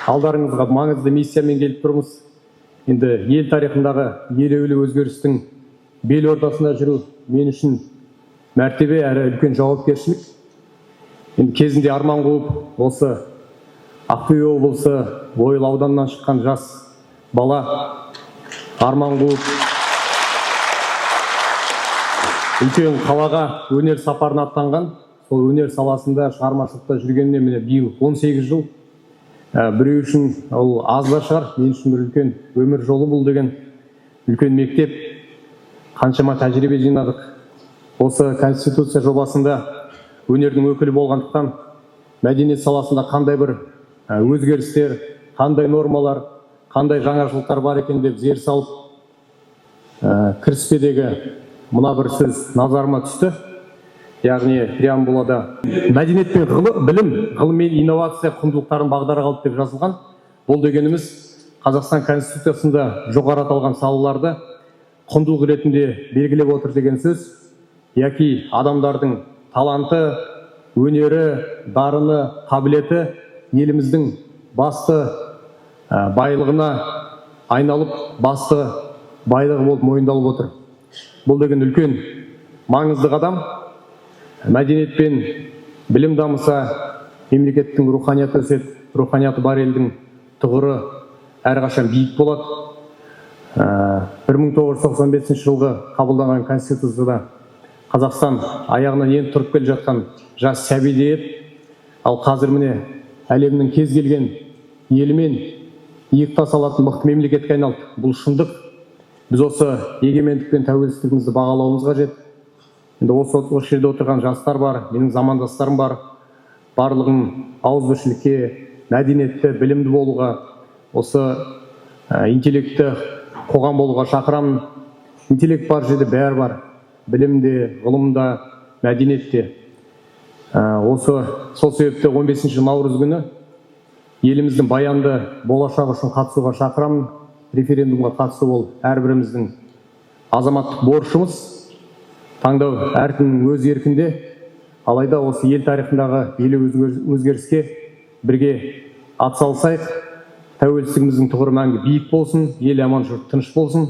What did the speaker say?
алдарыңызға маңызды миссиямен келіп тұрмыз. Енді ел тарихындағы елеулі өзгерістің бел ортасында жүру мен үшін мәртебе әрі үлкен жауапкершілік. Енді кезінде арман қуып, осы Ақтөбе облысы Ойыл ауданынан шыққан жас бала арман қуып, үлкен қалаға өнер сапарына аттанған. Сол өнер саласында шығармашылықта жүргеніне міне биыл 18 жыл. Біреу үшін ол аз да шығар, мен үшін бір үлкен өмір жолы бұл деген үлкен мектеп. Қаншама тәжірибе жинадық. Осы конституция жобасында өнердің өкілі болғандықтан мәдениет саласында қандай бір өзгерістер, қандай нормалар, қандай жаңашылықтар бар екен деп зер салып, кіріспедегі мына бір сөз назарыма түсті. Яғни преамбулада мәдениет пен білім, ғылым мен инновация құндылықтарын бағдарға алып деп жазылған. Бұл дегеніміз Қазақстан Конституциясында жоғары аталған салаларды құндылық ретінде белгілеп отыр деген сөз. Яки адамдардың таланты, өнері, дарыны, қабілеті еліміздің басты байлығына айналып, басты байлығы болып мойындалып отыр. Бұл деген үлкен маңызды қадам. Мәдениет пен білім дамыса, мемлекеттің руханияты өседі, руханияты бар елдің тұғыры әрқашан биік болады. 1995 жылғы қабылданған Конституцияда Қазақстан аяғынан енді тұрып келе жатқан жас сәби еді. Ал қазір міне әлемнің кез келген елімен иықтас алатын мықты мемлекетке айналды. Бұл шындық. Біз осы егемендік пен тәуелсіздігімізді бағалауымыз қажет. Енді осы жерде отырған жастар бар, менің замандастарым бар. Барлығын ауызбіршілікке, мәдениетті, білімді болуға, осы интеллектті қоғам болуға шақырамын. Интеллект бар жерде бәрі бар. Білімде, ғылымда, мәдениетте. Сол себепті 15 наурыз күні еліміздің баянды болашағы үшін қатысуға шақырамын. Референдумға қатысу ол әрбіріміздің азаматтық борышымыз. Таңдау әркімнің өз еркінде. Алайда осы ел тарихындағы елеулі өзгеріске бірге атсалысайық. Тәуелсіздігіміздің тұғыры мәңгі биік болсын, ел аман, жұрт тыныш болсын.